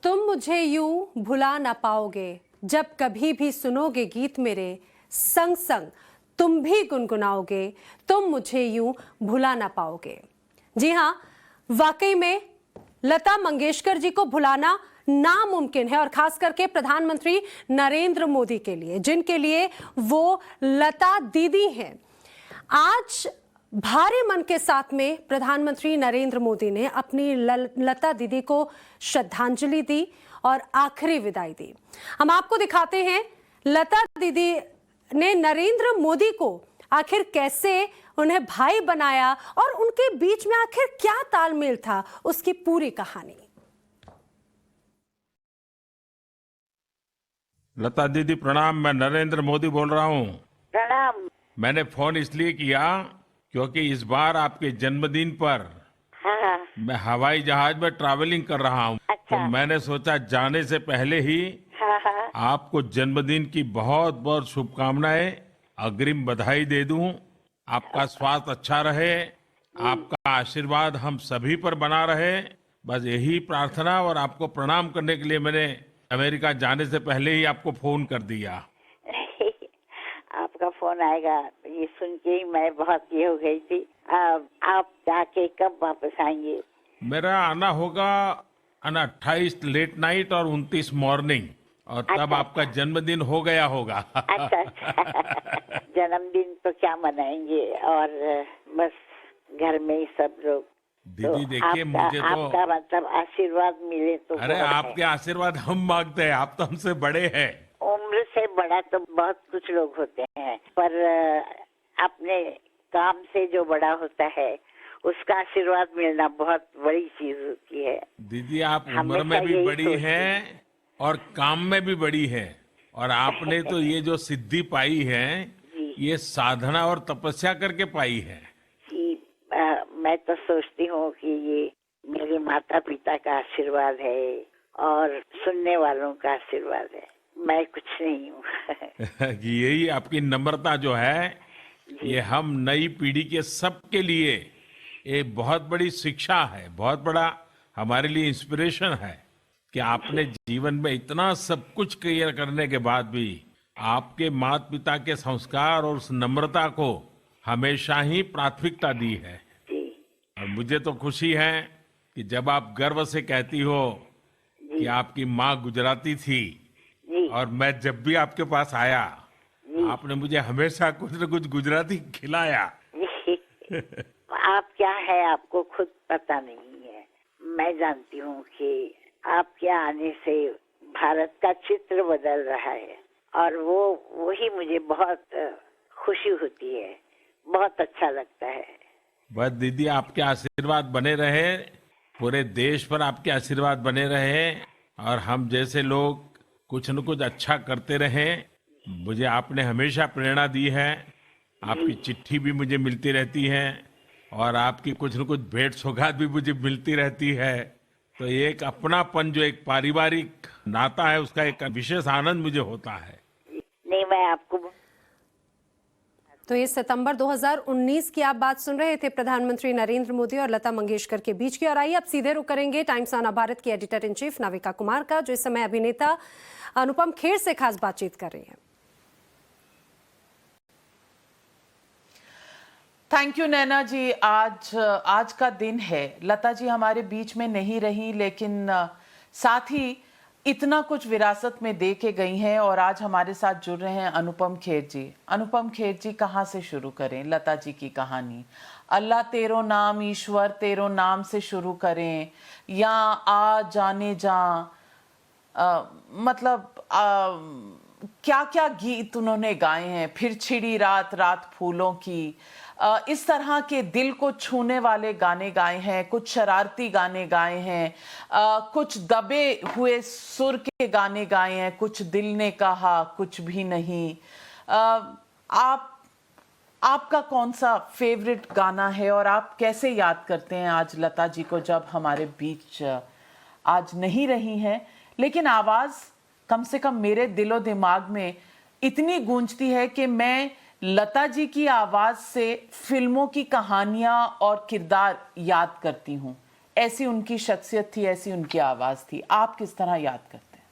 तुम मुझे यूं भुला ना पाओगे, जब कभी भी सुनोगे गीत मेरे, संग संग तुम भी गुनगुनाओगे, तुम मुझे यूं भुला ना पाओगे। जी हाँ, वाकई में लता मंगेशकर जी को भुलाना नामुमकिन है, और खास करके प्रधानमंत्री नरेंद्र मोदी के लिए, जिनके लिए वो लता दीदी हैं। आज भारे मन के साथ में प्रधानमंत्री नरेंद्र मोदी ने अपनी लता दीदी को श्रद्धांजलि दी और आखिरी विदाई दी। हम आपको दिखाते हैं लता दीदी ने नरेंद्र मोदी को आखिर कैसे उन्हें भाई बनाया और उनके बीच में आखिर क्या तालमेल था, उसकी पूरी कहानी। लता दीदी प्रणाम। मैं नरेंद्र मोदी बोल रहा हूँ। प्रणाम। मैंने फोन इसलिए किया क्योंकि इस बार आपके जन्मदिन पर हाँ। मैं हवाई जहाज में ट्रैवलिंग कर रहा हूँ। अच्छा। तो मैंने सोचा जाने से पहले ही हाँ। आपको जन्मदिन की बहुत बहुत शुभकामनाएं, अग्रिम बधाई दे दूं। आपका स्वास्थ्य अच्छा रहे, आपका आशीर्वाद हम सभी पर बना रहे, बस यही प्रार्थना। और आपको प्रणाम करने के लिए मैंने अमेरिका जाने से पहले ही आपको फोन कर दिया। आपका फोन आएगा ये सुन के ही मैं बहुत ये हो गई थी। आप जाके कब वापस आएंगे? मेरा आना होगा 28 लेट नाइट और 29 मॉर्निंग, और तब अच्छा, आपका जन्मदिन हो गया होगा। अच्छा अच्छा। जन्मदिन तो क्या मनाएंगे, और बस घर में ही सब लोग। दीदी तो देखिए, मुझे तो आपका मतलब आशीर्वाद मिले तो अरे बहुत है। आपके आशीर्वाद हम मांगते हैं, आप तो हमसे बड़े हैं। उम्र से बड़ा तो बहुत कुछ लोग होते हैं, पर अपने काम से जो बड़ा होता है उसका आशीर्वाद मिलना बहुत बड़ी चीज होती है। दीदी आप उम्र हमेशा में भी यही बड़ी सोचती हैं और काम में भी बड़ी हैं, और आपने तो ये जो सिद्धि पाई है जी। ये साधना और तपस्या करके पाई है। जी, मैं तो सोचती हूँ कि ये मेरे माता पिता का आशीर्वाद है और सुनने वालों का आशीर्वाद है। मैं कुछ नहीं हूँ। कि यही आपकी नम्रता जो है, ये हम नई पीढ़ी के सबके लिए एक बहुत बड़ी शिक्षा है, बहुत बड़ा हमारे लिए इंस्पिरेशन है कि आपने जीवन में इतना सब कुछ क्लियर करने के बाद भी आपके माता पिता के संस्कार और उस नम्रता को हमेशा ही प्राथमिकता दी है। जी और मुझे तो खुशी है कि जब आप गर्व से कहती हो कि आपकी माँ गुजराती थी, जी और मैं जब भी आपके पास आया आपने मुझे हमेशा कुछ न कुछ गुजराती खिलाया। आप क्या है आपको खुद पता नहीं है। मैं जानती हूँ कि आपके आने से भारत का चित्र बदल रहा है, और वही मुझे बहुत खुशी होती है, बहुत अच्छा लगता है। बस दीदी आपके आशीर्वाद बने रहे, पूरे देश पर आपके आशीर्वाद बने रहे, और हम जैसे लोग कुछ न कुछ अच्छा करते रहे। मुझे आपने हमेशा प्रेरणा दी है, आपकी चिट्ठी भी मुझे मिलती रहती है, और आपकी कुछ न कुछ भेंट सौगात भी मुझे मिलती रहती है। तो ये एक अपनापन, जो एक पारिवारिक नाता है, उसका एक विशेष आनंद मुझे होता है। नहीं, मैं आपको तो ये सितंबर 2019 की आप बात सुन रहे थे, प्रधानमंत्री नरेंद्र मोदी और लता मंगेशकर के बीच की। और आइए अब सीधे रुक करेंगे टाइम्स ऑन भारत की editor in chief Navika Kumar का, जो इस समय अभिनेता अनुपम खेर से खास बातचीत कर रही हैं। थैंक यू नैना जी। आज का दिन है, लता जी हमारे बीच में नहीं रही, लेकिन साथ ही इतना कुछ विरासत में दे के गई हैं, और आज हमारे साथ जुड़ रहे हैं अनुपम खेर जी। अनुपम खेर जी, कहाँ से शुरू करें लता जी की कहानी? अल्लाह तेरो नाम, ईश्वर तेरो नाम से शुरू करें, या आ जाने जा, मतलब क्या क्या गीत उन्होंने गाए हैं। फिर छिड़ी रात रात फूलों की, इस तरह के दिल को छूने वाले गाने गाए हैं, कुछ शरारती गाने गाए हैं, कुछ दबे हुए सुर के गाने गाए हैं, कुछ दिल ने कहा कुछ भी नहीं। आपका कौन सा फेवरेट गाना है, और आप कैसे याद करते हैं आज लता जी को, जब हमारे बीच आज नहीं रही हैं, लेकिन आवाज कम से कम मेरे दिलो दिमाग में इतनी गूंजती है कि मैं लता जी की आवाज से फिल्मों की कहानियां और किरदार याद करती हूँ। ऐसी उनकी शख्सियत थी, ऐसी उनकी आवाज थी। आप किस तरह याद करते हैं?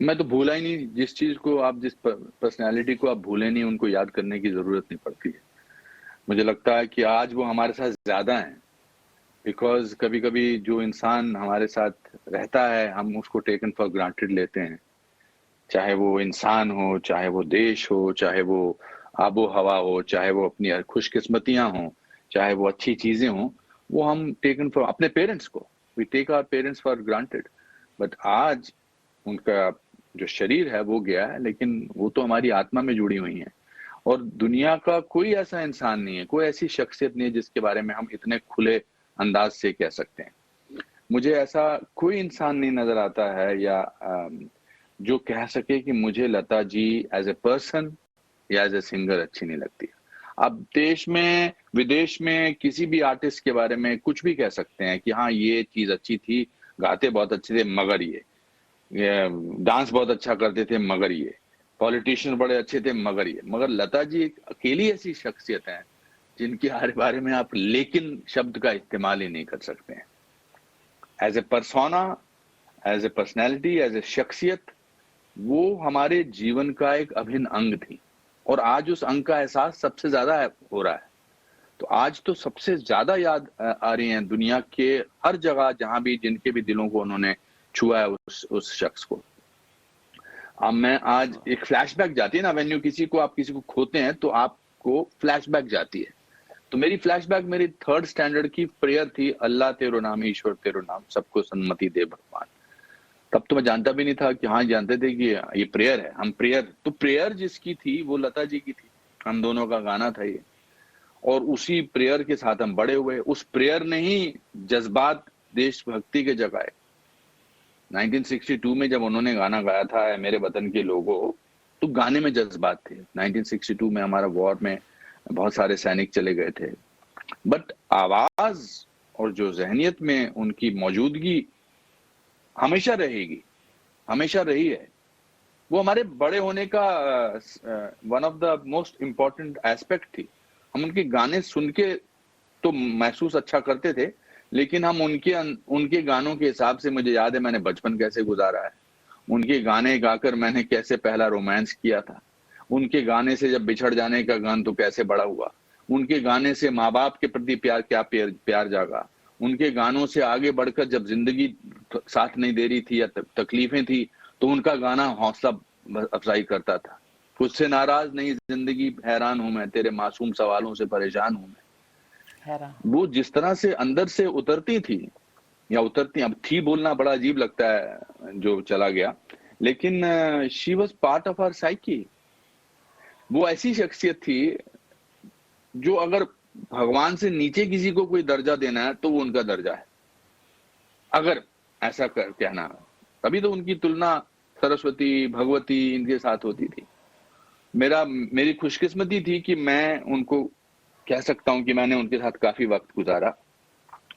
मैं तो भूला ही नहीं। जिस चीज को आप, जिस पर्सनैलिटी को आप भूले नहीं, उनको याद करने की जरूरत नहीं पड़ती है। मुझे लगता है कि आज वो हमारे साथ ज्यादा हैं, बिकॉज कभी कभी जो इंसान हमारे साथ रहता है हम उसको टेकन फॉर ग्रांटेड लेते हैं। चाहे वो इंसान हो, चाहे वो देश हो, चाहे वो आबो हवा हो, चाहे वो अपनी खुशकिस्मतियां हों, चाहे वो अच्छी चीजें हों, वो हम टेकन फॉर, अपने पेरेंट्स को we take our parents for granted. But आज उनका जो शरीर है वो गया है, लेकिन वो तो हमारी आत्मा में जुड़ी हुई है। और दुनिया का कोई ऐसा इंसान नहीं है, कोई ऐसी शख्सियत नहीं है जिसके बारे में हम इतने खुले अंदाज से कह सकते हैं। मुझे ऐसा कोई इंसान नहीं नजर आता है या जो कह सके कि मुझे Lata ji as a person या एज ए सिंगर अच्छी नहीं लगती। अब देश में विदेश में किसी भी आर्टिस्ट के बारे में कुछ भी कह सकते हैं कि हाँ ये चीज अच्छी थी, गाते बहुत अच्छे थे मगर ये डांस बहुत अच्छा करते थे मगर ये पॉलिटिशियन बड़े अच्छे थे मगर लता जी एक अकेली ऐसी शख्सियत है जिनके हर बारे में आप लेकिन शब्द का इस्तेमाल ही नहीं कर सकते हैं। As a persona, as a personality, as a शख्सियत, वो हमारे जीवन का एक अभिन्न अंग थी और आज उस अंग का एहसास सबसे ज्यादा हो रहा है। तो आज तो सबसे ज्यादा याद आ रही है दुनिया के हर जगह जहां भी जिनके भी दिलों को उन्होंने छुआ है उस शख्स को। अब मैं आज एक फ्लैशबैक जाती है ना, वेन्यू किसी को आप किसी को खोते हैं तो आपको फ्लैशबैक जाती है। तो मेरी फ्लैशबैक मेरी 3rd स्टैंडर्ड की प्रेयर थी, अल्लाह तेरो नाम ईश्वर तेरो नाम सबको सन्मति दे भगवान। तब तो मैं जानता भी नहीं था कि हाँ, जानते थे कि ये प्रेयर है। हम प्रेयर जिसकी थी वो लता जी की थी, हम दोनों का गाना था ये, और उसी प्रेयर के साथ हम बड़े हुए। उस प्रेयर ने ही जज्बात देशभक्ति के जगाए। 1962 में जब उन्होंने गाना गाया था मेरे वतन के लोगों, तो गाने में जज्बात थे। 1962 में हमारा वॉर में बहुत सारे सैनिक चले गए थे, बट आवाज और जो जहनियत में उनकी मौजूदगी हमेशा रहेगी, हमेशा रही है। वो हमारे बड़े होने का one of the most important aspect थी। हम उनके गाने सुन के तो महसूस अच्छा करते थे, लेकिन हम उनके गानों के हिसाब से, मुझे याद है मैंने बचपन कैसे गुजारा है, उनके गाने गाकर मैंने कैसे पहला रोमांस किया था, उनके गाने से जब बिछड़ जाने का गान तो कैसे बड़ा हुआ, उनके गाने से माँ बाप के प्रति प्यार जागा, उनके गानों से आगे बढ़कर जब जिंदगी साथ नहीं दे रही थी या तकलीफें थी तो उनका गाना हौसला अफजाई करता था। खुद से नाराज नहीं जिंदगी हैरान हूं मैं, तेरे मासूम सवालों से परेशान हूं मैं। वो जिस तरह से अंदर से उतरती थी या उतरती, अब थी बोलना बड़ा अजीब लगता है जो चला गया, लेकिन she was part of our psyche. वो ऐसी शख्सियत थी जो अगर भगवान से नीचे किसी को कोई दर्जा देना है तो वो उनका दर्जा है, अगर ऐसा कहना है। तभी तो उनकी तुलना सरस्वती, भगवती इनके साथ होती थी। मेरी खुशकिस्मती थी कि मैं उनको कह सकता हूं कि मैंने उनके साथ काफी वक्त गुजारा।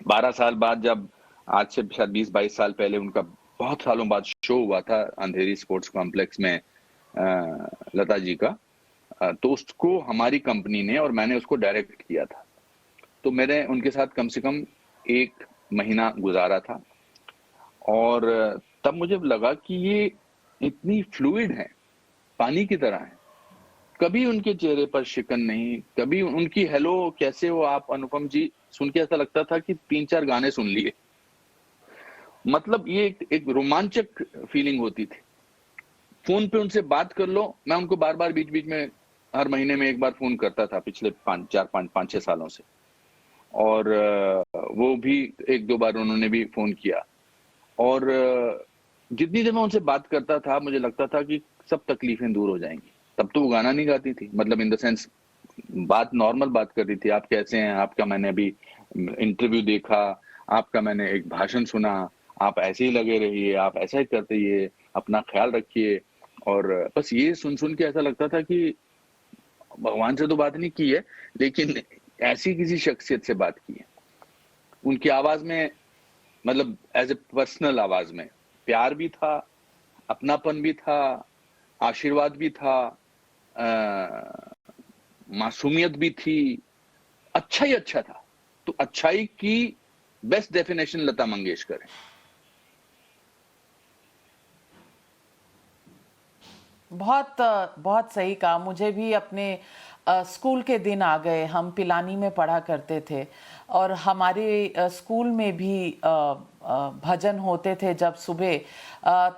12 साल बाद, जब आज से शायद 20-22 साल पहले उनका बहुत सालों बाद शो हुआ था अंधेरी स्पोर्ट्स कॉम्प्लेक्स में लता जी का, तो उसको हमारी कंपनी ने और मैंने उसको डायरेक्ट किया था। तो मैंने उनके साथ कम से कम 1 महीना गुजारा था और तब मुझे लगा कि ये इतनी फ्लूइड है, पानी की तरह है। कभी उनके चेहरे पर शिकन नहीं, कभी उनकी हेलो कैसे हो आप अनुपम जी सुन के ऐसा लगता था कि 3-4 गाने सुन लिए। मतलब ये एक रोमांचक फीलिंग होती थी। फोन पे उनसे बात कर लो, मैं उनको बार बार बीच बीच में हर महीने में 1 बार फोन करता था पिछले 5-6 सालों से, और वो भी 1-2 बार उन्होंने भी फोन किया। और जितनी देर मैं उनसे बात करता था मुझे लगता था कि सब तकलीफें दूर हो जाएंगी। तब तो वो गाना नहीं गाती थी, मतलब इन द सेंस बात नॉर्मल बात कर रही थी, आप कैसे हैं, आपका मैंने अभी इंटरव्यू देखा, आपका मैंने एक भाषण सुना, आप ऐसे ही लगे रहिए, आप ऐसा ही करते रहिए, अपना ख्याल रखिए। और बस ये सुन के ऐसा लगता था कि भगवान से तो बात नहीं की है, लेकिन ऐसी किसी शख्सियत से बात की है। उनकी आवाज में, मतलब एज ए पर्सनल आवाज में प्यार भी था, अपनापन भी था, आशीर्वाद भी था, मासूमियत भी थी, अच्छा ही अच्छा था। तो अच्छाई की बेस्ट डेफिनेशन लता मंगेशकर है। बहुत बहुत सही कहा। मुझे भी अपने स्कूल के दिन आ गए। हम पिलानी में पढ़ा करते थे और हमारे स्कूल में भी भजन होते थे जब सुबह।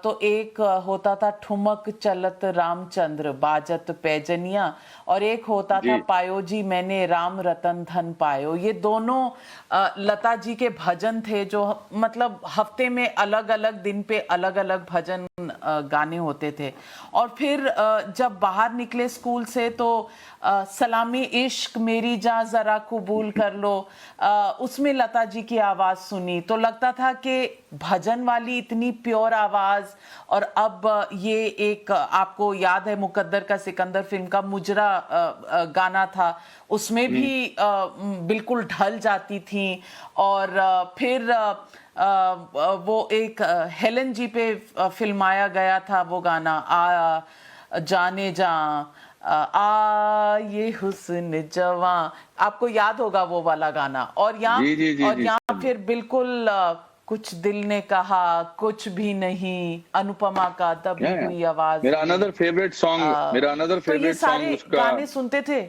तो एक होता था ठुमक चलत रामचंद्र बाजत पैजनिया, और एक होता था जी। पायो जी मैंने राम रतन धन पायो। ये दोनों लता जी के भजन थे जो मतलब हफ्ते में अलग अलग दिन पे अलग अलग भजन गाने होते थे। और फिर जब बाहर निकले स्कूल से तो सलामी इश्क मेरी जान जरा कबूल कर लो, उसमें लता जी की आवाज सुनी तो लगता था कि भजन वाली इतनी प्योर आवाज। और अब ये एक आपको याद है मुकद्दर का सिकंदर फिल्म का मुजरा गाना था, उसमें भी बिल्कुल ढल जाती थी। और फिर वो एक हेलन जी पे फिल्माया गया था वो गाना, आ जाने जा ये हुस्न जवां, आपको याद होगा वो वाला गाना। और यहाँ जी, जी, जी, और जी, यहाँ फिर बिल्कुल कुछ दिल ने कहा कुछ भी नहीं, अनुपमा का दबी हुई आवाज मेरा में। अनदर फेवरेट सॉन्ग, मेरा अनदर तो ये फेवरेट सारे सॉन्ग उसका। गाने सुनते थे।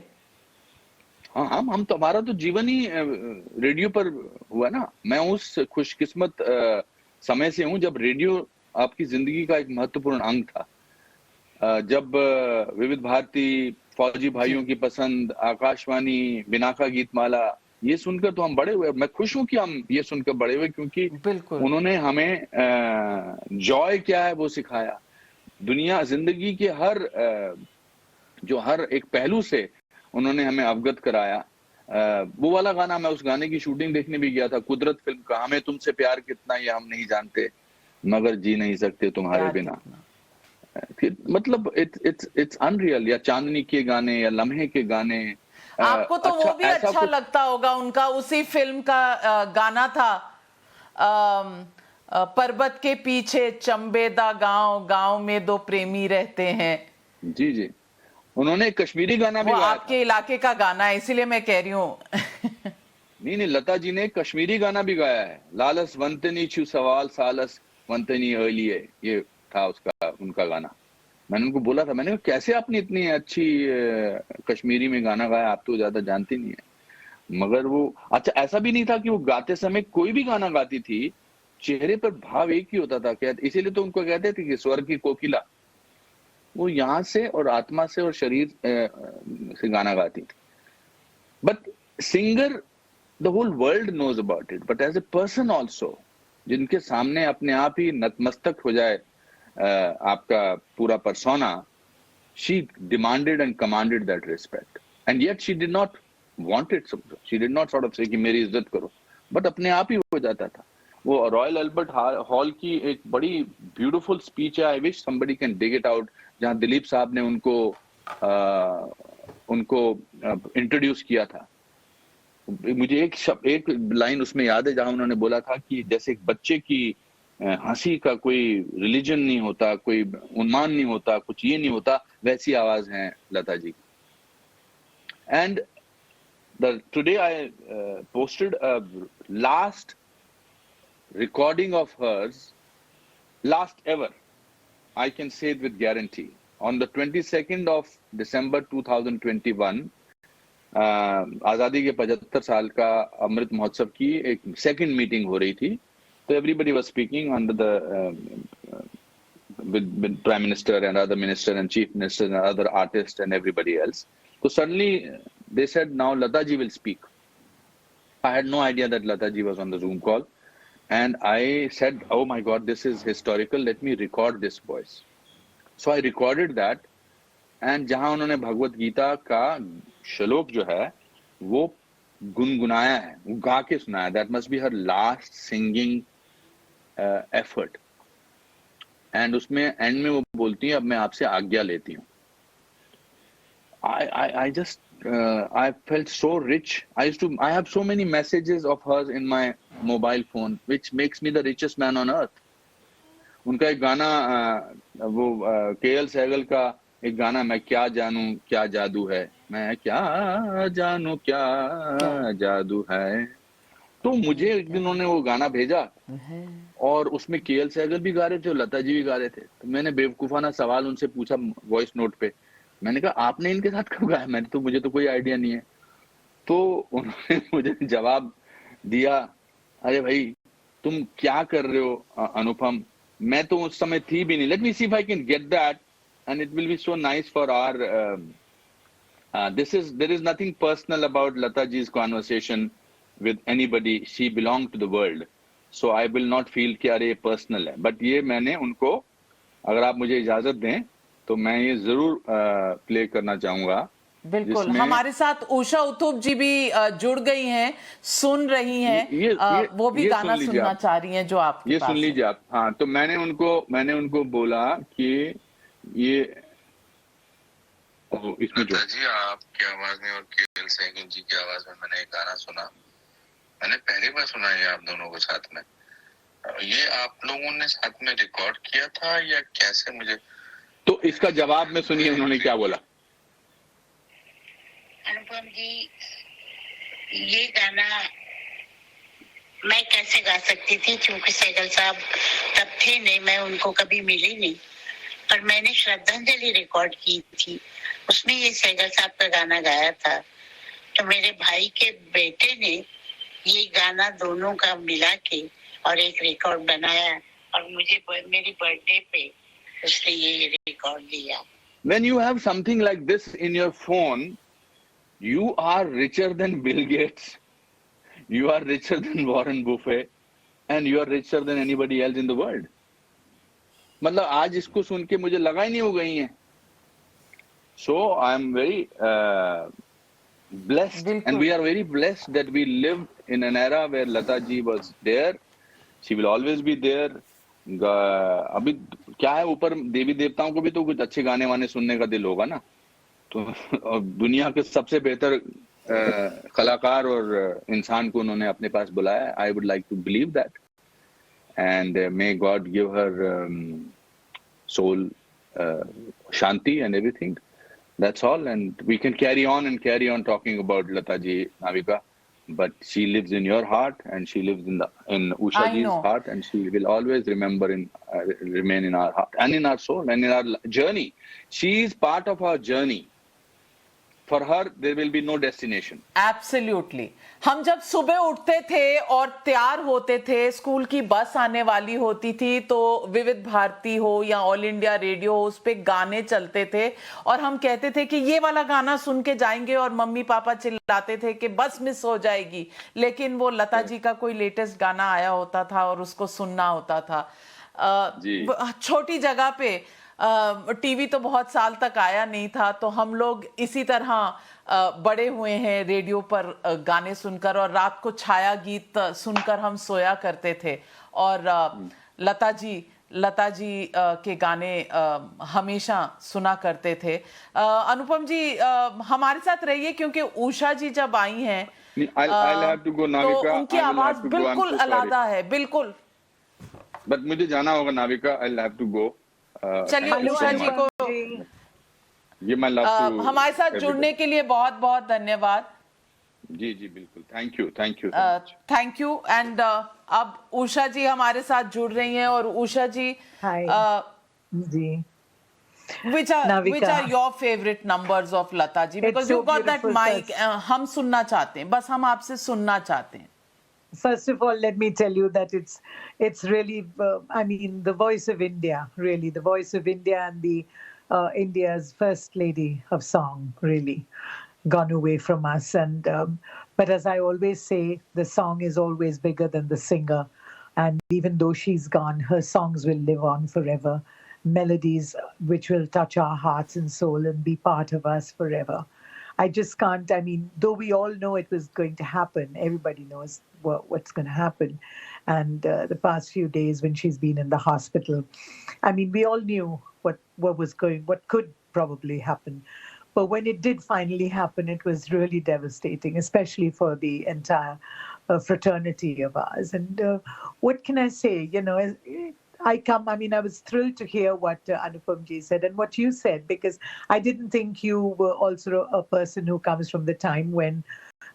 हाँ, हम तो, हमारा तो जीवन ही रेडियो पर हुआ ना। मैं उस खुशकिस्मत समय से हूँ जब रेडियो आपकी जिंदगी का एक महत्वपूर्ण अंग था। जब विविध भारती, फौजी भाइयों की पसंद, आकाशवाणी, बिनाका गीतमाला, ये सुनकर तो हम बड़े हुए। मैं खुश हूं कि हम ये सुनकर बड़े हुए, क्योंकि बिल्कुल उन्होंने हमें जॉय क्या है वो सिखाया। दुनिया, जिंदगी के जो हर एक पहलू से उन्होंने हमें अवगत कराया। वो वाला गाना, मैं उस गाने की शूटिंग देखने भी गया था, कुदरत फिल्म का, हमें तुमसे प्यार कितना ये हम नहीं जानते मगर जी नहीं सकते तुम्हारे प्यार बिना। कितना। मतलब इट्स अनरियल। या चांदनी के गाने या लम्हे के गाने। आपको तो वो भी अच्छा लगता होगा उनका उसी फिल्म का गाना था, पर्वत के पीछे चंबेदा गांव, गांव में दो प्रेमी रहते हैं। जी जी, उन्होंने कश्मीरी गाना भी वो गाया आपके इलाके का गाना है, इसीलिए मैं कह रही हूँ। नहीं, लता जी ने कश्मीरी गाना भी गाया है। लालस वंतनी छु सवाल सालस वंतनी अलिए, ये था उसका, उनका गाना। मैंने उनको बोला था, मैंने कहा कैसे आपने इतनी अच्छी कश्मीरी में गाना गाया, आप तो ज्यादा जानती नहीं है। मगर वो अच्छा, ऐसा भी नहीं था कि वो गाते समय कोई भी गाना गाती थी चेहरे पर भाव एक ही होता था। इसीलिए तो उनको कहते थे कि स्वर की कोकिला। वो यहाँ से और आत्मा से और शरीर से गाना गाती थी। But singer, the whole world knows about it, but as a person also, जिनके सामने अपने आप ही नतमस्तक हो जाए आपका पूरा persona, she demanded and commanded that respect, and yet she did not want it. She did not sort of say कि मेरी इज्जत करो, but अपने आप ही हो जाता था। वो रॉयल अल्बर्ट हॉल की एक बड़ी ब्यूटीफुल स्पीच है, I wish somebody can dig it out, जहां दिलीप साहब ने उनको इंट्रोड्यूस किया था। मुझे एक लाइन उसमें याद है जहां उन्होंने बोला था कि जैसे एक बच्चे की हंसी का कोई रिलीजन नहीं होता, कोई उन्मान नहीं होता, कुछ ये नहीं होता, वैसी आवाज है लता जी की। And today I posted a last recording of hers, last ever, I can say it with guarantee, on the 22nd of December 2021, आजादी के 75 साल का अमृत महोत्सव की एक सेकंड मीटिंग हो रही थी। तो everybody was speaking under the with Prime Minister and other minister and Chief Minister and other artists and everybody else. So suddenly they said, now Lata ji will speak. I had no idea that Lata ji was on the Zoom call. And I said, oh my God, this is historical. Let me record this voice. So I recorded that. And जहां उन्होंने भगवत गीता का श्लोक जो है वो गुनगुनाया है, वो गा के सुनाया। That must be her last singing effort. And उसमें एंड में वो बोलती है, अब मैं आपसे आज्ञा लेती हूँ। I just I felt so rich. I have so many messages of hers in my mobile phone, which makes me the richest man on earth. उनका एक गाना, वो केएल सहगल का एक गाना, मैं क्या जानूं क्या जादू है, मैं क्या जानूं क्या जादू है, तो मुझे एक दिन उन्होंने वो गाना भेजा और उसमें केएल सहगल भी गा रहे थे और लता जी भी गा रहे थे। तो मैंने बेवकूफाना सवाल उनसे पूछा वॉइस नोट पे, मैंने कहा आपने इनके साथ कब गाया? मुझे तो कोई आइडिया नहीं है। तो उन्होंने मुझे जवाब दिया, अरे भाई तुम क्या कर रहे हो अनुपम, मैं तो उस समय थी भी नहीं, let me see if I can get that and it will be so nice for our there is nothing personal about Lata ji's conversation with anybody. She belonged to the world, so I will not feel कि अरे personal है, but ये मैंने उनको, अगर आप मुझे इजाजत दें तो मैं ये जरूर प्ले करना चाहूंगा। बिल्कुल, हमारे साथ उषा उत्थुप जी भी जुड़ गई हैं, सुन रही हैं, वो भी गाना सुनना चाह रही हैं जो आपके ये पास सुन लीजिए आप। हाँ, तो मैंने उनको बोला कि ये इसमें जो जी आपकी आवाज में और केएल सहगल जी की आवाज में मैंने एक गाना सुना, मैंने पहली बार सुना ये आप दोनों को साथ में। ये आप लोगों ने साथ में रिकॉर्ड किया था या कैसे? मुझे तो इसका जवाब में सुनिए उन्होंने क्या बोला। अनुपम जी, ये गाना मैं कैसे गा सकती थी, क्योंकि सहगल साहब तब थे नहीं, मैं उनको कभी मिली नहीं, पर मैंने श्रद्धांजलि रिकॉर्ड की थी, उसमें ये सहगल साहब का गाना गाया था। तो मेरे भाई के बेटे ने ये गाना दोनों का मिला के और एक रिकॉर्ड बनाया और मुझे मेरी बर्थडे पे उसने ये रिकॉर्ड दिया। When you have something like this in your phone, you are richer than Bill Gates, you are richer than Warren Buffett, and you are richer than anybody else in the world. मतलब आज इसको सुन के मुझे लगा ही नहीं हो गई है। So I am very blessed, and we are very blessed that we live in an era where Lata ji was there. She will always be there. अभी क्या है, ऊपर देवी देवताओं को भी तो कुछ अच्छे गाने वाने सुनने का दिल होगा ना। तो दुनिया के सबसे बेहतर कलाकार और इंसान को उन्होंने अपने पास बुलाया। I would like to believe that, and may God give her soul shanti and everything. That's all, and we can carry on talking about Lata ji, Navika, but she lives in your heart, and she lives in Usha ji's heart, and she will always remain in our heart and in our soul and in our journey. She is part of our journey. For her, there will be no destination. Absolutely. हम जब सुबह उठते थे और तैयार होते थे, school की बस आने वाली होती थी, तो विविध भारती हो या ऑल इंडिया रेडियो हो, उस पे गाने चलते थे और हम कहते थे कि ये वाला गाना सुन के जाएंगे, और मम्मी पापा चिल्लाते थे कि बस मिस हो जाएगी, लेकिन वो लता जी का कोई लेटेस्ट गाना आया होता था और उसको सुनना होता था। छोटी जगह पे टीवी तो बहुत साल तक आया नहीं था, तो हम लोग इसी तरह बड़े हुए हैं रेडियो पर गाने सुनकर, और रात को छाया गीत सुनकर हम सोया करते थे, और लता जी के गाने हमेशा सुना करते थे। अनुपम जी हमारे साथ रहिए, क्योंकि उषा जी जब आई हैं तो उनकी आवाज बिल्कुल अलग है, बिल्कुल। बट मुझे जाना होगा Navika, I have to go. चलिए उषा जी को ये मैं हमारे साथ जुड़ने के लिए बहुत बहुत धन्यवाद। जी बिल्कुल, thank you thank you. And अब उषा जी हमारे साथ जुड़ रही हैं, और उषा जी जी which are your favorite numbers of Lata ji, because you got that mic, हम सुनना चाहते हैं, बस हम आपसे सुनना चाहते हैं। First of all, let me tell you that it's really, I mean, the voice of India, really, the voice of India, and the India's first lady of song, really, gone away from us. And but as I always say, the song is always bigger than the singer. And even though she's gone, her songs will live on forever. Melodies which will touch our hearts and soul and be part of us forever. I just can't, I mean, though we all know it was going to happen, everybody knows what's going to happen. And the past few days when she's been in the hospital, I mean, we all knew what could probably happen. But when it did finally happen, it was really devastating, especially for the entire fraternity of ours. And what can I say? You know, I was thrilled to hear what Anupam ji said and what you said, because I didn't think you were also a person who comes from the time when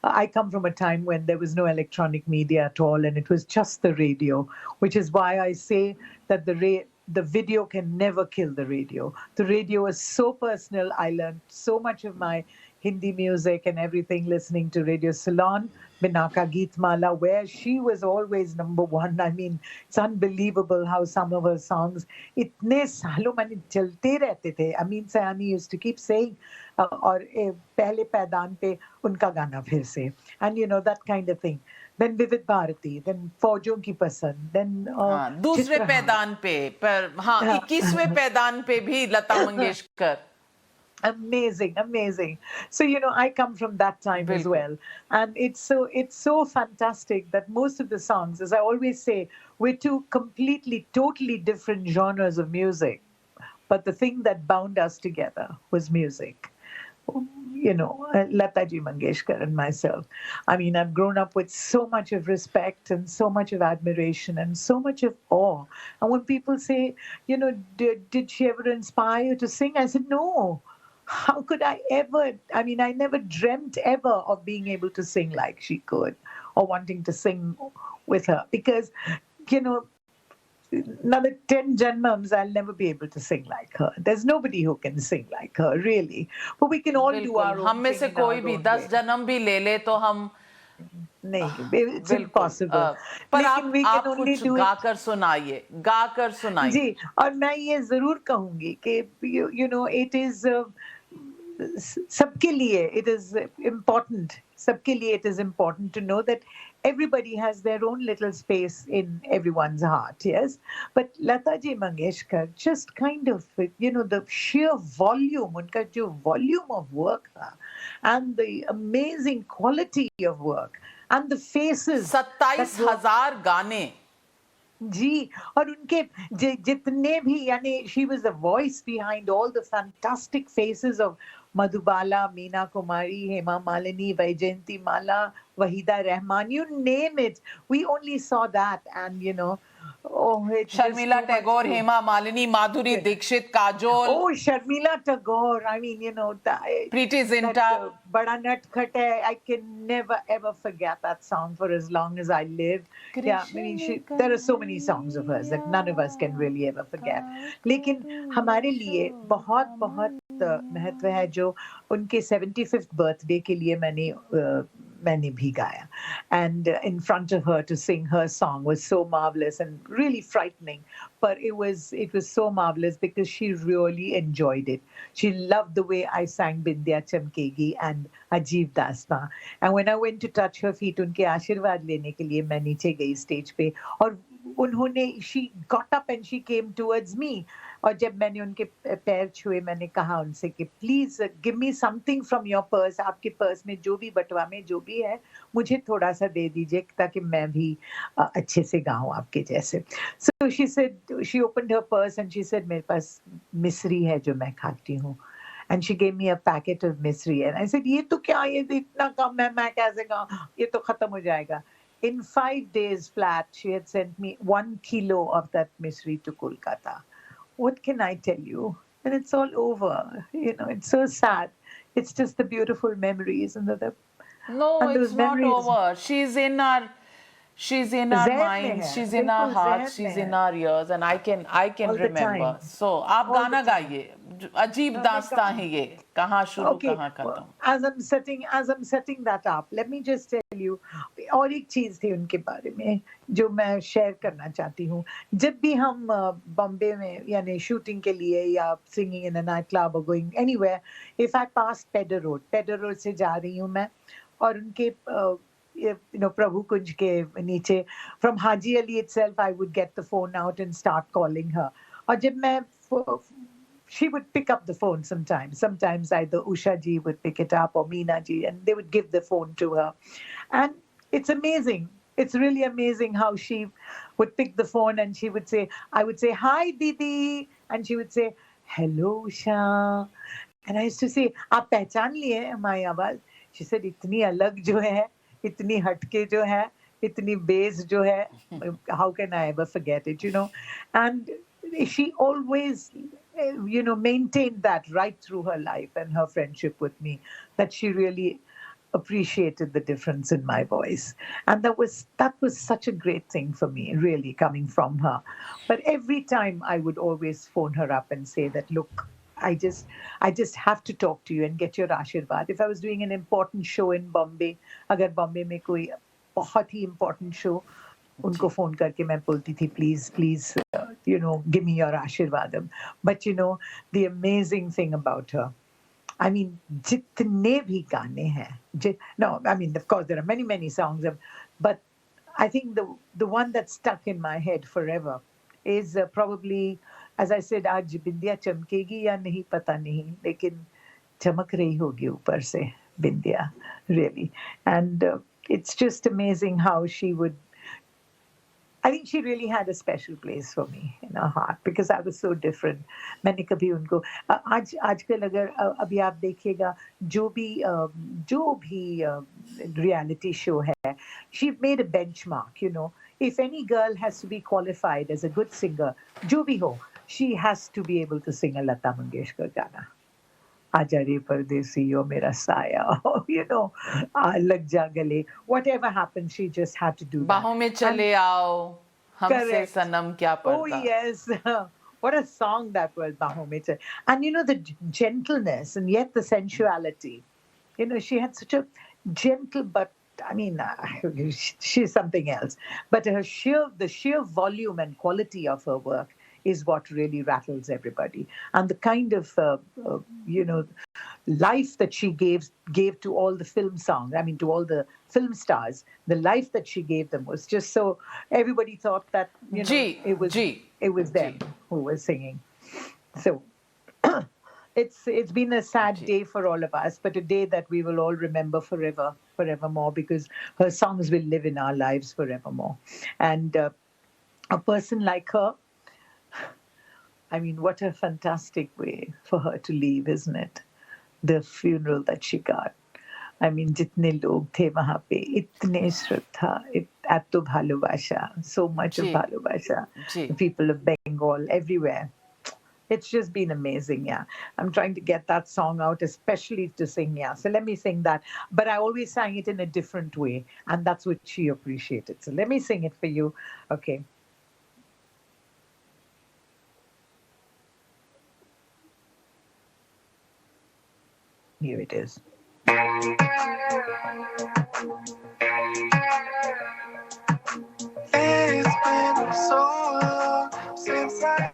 I come from a time when there was no electronic media at all, and it was just the radio, which is why I say that the video can never kill the radio. The radio is so personal. I learned so much of my Hindi music and everything listening to Radio Ceylon, Binaka Geetmala, where she was always number one. I mean, it's unbelievable how some of her songs itne saalon mane chalte rehte the. Amin Sayani used to keep saying, और पहले पैदान पे उनका गाना फिर से, and you know, that kind of thing. Then Vivid Bharati, then फौजों की पसंद, then दूसरे पैदान पे, पर हाँ 21वें पैदान पे भी Lata Mangeshkar. Amazing, amazing. So, you know, I come from that time as well. And it's so fantastic that most of the songs, as I always say, we're two completely, totally different genres of music. But the thing that bound us together was music. You know, Lata Ji Mangeshkar and myself. I mean, I've grown up with so much of respect and so much of admiration and so much of awe. And when people say, you know, did she ever inspire you to sing? I said, no. How could I ever? I mean, I never dreamt ever of being able to sing like she could or wanting to sing with her because, you know, another 10 janmams, I'll never be able to sing like her. There's nobody who can sing like her, really. But we can all do our own हम में से thing in our कोई भी own 10 way. जन्म भी ले ले तो हम नहीं, it's impossible. पर लेकिन we आप can only कुछ do it. गाकर सुनाइए. जी, और मैं ये जरूर कहूंगी कि you know, it is सबके लिए it is important. सबके लिए it is important to know that everybody has their own little space in everyone's heart, yes? But Lata Ji Mangeshkar just kind of, you know, the sheer volume, unka jo volume of work tha, and the amazing quality of work, and the faces. 27,000 गाने. जी, और उनके जितने भी, यानी she was the voice behind all the fantastic faces of Madhubala, Meena Kumari, Hema Malini, Vaijayanti Mala, Wahida Rahman, you name it. We only saw that, and you know, oh, it's Sharmila Tagore, Hema Malini, Madhuri Dixit, Kajol. Oh, Sharmila Tagore. I mean, you know, Preeti Zinta. Bada Natkhat Hai. I can never ever forget that song for as long as I live. Yeah, I mean, there are so many songs of hers that none of us can really ever forget. लेकिन हमारे लिए बहुत बहुत महत्व है जो उनके 75th birthday के लिए मैंने भी गाया. And in front of her to sing her song was so marvelous and really frightening. But it was so marvelous because she really enjoyed it. She loved the way I sang Bindya Chamkegi and Ajeeb Dastan. And when I went to touch her feet, उनके आशीर्वाद लेने के लिए मैं नीचे गई stage पे और she got up and she came towards me. और जब मैंने उनके पैर छुए मैंने कहा उनसे कि please give me something from your purse. आपके पर्स में जो भी बटवा में जो भी है मुझे थोड़ा सा दे दीजिए ताकि मैं भी अच्छे से गाऊं आपके जैसे. So she said, she opened her purse and she said, मेरे पास मिश्री है जो मैं खाती हूँ. And she gave me a packet of misri. And I said, ये तो क्या, ये इतना कम है, मैं कैसे गाऊं, ये तो खत्म हो जाएगा. In 5 days flat, she had sent me 1 kilo of that misri to Kolkata. What can I tell you? And it's all over. You know, it's so sad. It's just the beautiful memories and No, it's not over. She's in our minds, she's in our hearts, she's in our ears, and I can remember. So, आप गाना गाइए. अजीब दास्तां है ये. कहाँ शुरू कहाँ खत्म. As I'm setting that up, let me just tell you. और एक चीज थी उनके बारे में जो मैं शेयर करना चाहती हूँ. जब भी हम बॉम्बे में यानी शूटिंग के लिए या singing in a nightclub or going anywhere, if I pass Pedder Road से जा रही हूँ मैं और उनके you know, Prabhu Kunj ke niche, from Haji Ali itself, I would get the phone out and start calling her. Or jab main, she would pick up the phone sometimes. Sometimes either Usha ji would pick it up or Meena ji, and they would give the phone to her. And it's amazing. It's really amazing how she would pick the phone and she would say, I would say, hi, Didi. And she would say, hello, Usha. And I used to say, aap pehchan liye hamari awaaz? She said, itni alag jo hai, itni hatke jo hai, itni bass jo hai, how can I ever forget it, you know? And she always, you know, maintained that right through her life and her friendship with me, that she really appreciated the difference in my voice, and that was such a great thing for me, really, coming from her. But every time I would always phone her up and say that, look, I just have to talk to you and get your आशीर्वाद. If I was doing an important show in Bombay, अगर बॉम्बे में कोई बहुत ही important show, उनको phone करके मैं बोलती थी, please, give me your आशीर्वादम. But the amazing thing about her, I mean, जितने भी गाने हैं, no, I mean, of course, there are many songs, but I think the one that stuck in my head forever is probably, as I said, आज बिंदिया चमकेगी या नहीं पता नहीं, लेकिन चमक रही होगी ऊपर से बिंदिया, really. And it's just amazing how she would, I think she really had a special place for me in her heart because I was so different. मैंने कभी उनको आजकल अगर अभी आप देखिएगा जो भी reality show है, she made a benchmark. If any girl has to be qualified as a good singer, जो भी हो, she has to be able to sing a Lata Mangeshkar गाना. आजा रे परदेसी ओ मेरा साया, लग जा गले, whatever happened, she just had to do that. बाहों में चले आओ, हमसे सनम क्या पड़ता. Oh yes, what a song that was, बाहों में चले. And the gentleness and yet the sensuality. She had such a gentle, but I mean, she's something else. But the sheer volume and quality of her work is what really rattles everybody. And the kind of, life that she gave to all the film songs, I mean, to all the film stars, the life that she gave them was just so, everybody thought that, it was them who were singing. So it's been a sad day for all of us, but a day that we will all remember forevermore, because her songs will live in our lives forevermore. And a person like her, I mean, what a fantastic way for her to leave, isn't it? The funeral that she got. I mean, जितने लोग थे वहाँ पे, इतने श्रद्धा, एतो Bhalobasha, so much of Bhalobasha. The people of Bengal, everywhere. It's just been amazing, yeah. I'm trying to get that song out, especially to sing, yeah. So let me sing that. But I always sang it in a different way, and that's what she appreciated. So let me sing it for you. Okay. Here it is. It's been so long since I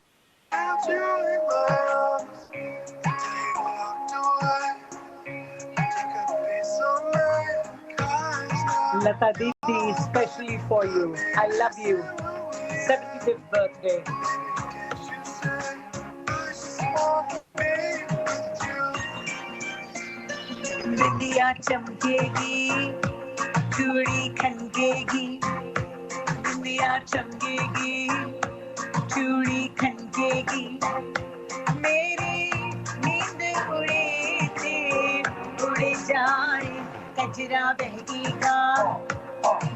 held you in my arms. The day you walked away, you took a piece of me. 'Cause now Lata Didi, especially for you. I love you. 75th birthday. you say I just want to be with you. बिंदिया चमकेगी, चूड़ी खनकेगी, बिंदिया चमकेगी, चूड़ी खनकेगी, मेरी नींद उड़े थे, उड़े जाए, कजरा बहकेगा,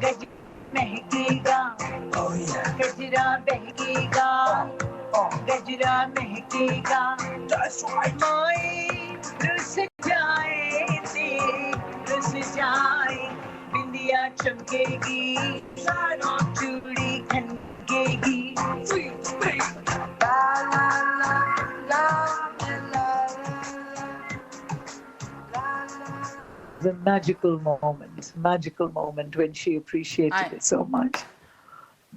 गज महकेगा, कजरा बहकेगा, गजरा महकेगा, माए रुस जाए थे, रुस जाए, बिंदिया चमकेगी, चूड़ी खनकेगी. The magical moment when she appreciated it so much.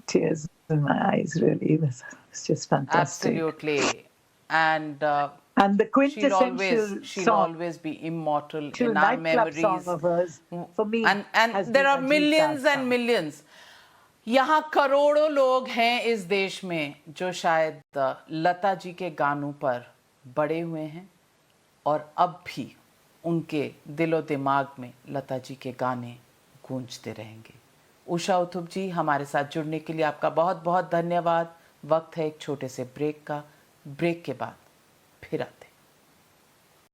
Tears in my eyes, really. It's just fantastic. Absolutely. And And the quintessential she'll song, always be immortal to in our nightclub memories. song of hers, for me, and has there been are Ajit millions Sah's and song. millions. यहाँ करोड़ों लोग हैं इस देश में जो शायद लता जी के गानों पर बड़े हुए हैं और अब भी उनके दिलो दिमाग में लता जी के गाने गूंजते रहेंगे. उषा उत्थुप जी, हमारे साथ जुड़ने के लिए आपका बहुत बहुत धन्यवाद. वक्त है एक छोटे से ब्रेक का. ब्रेक के बाद फिर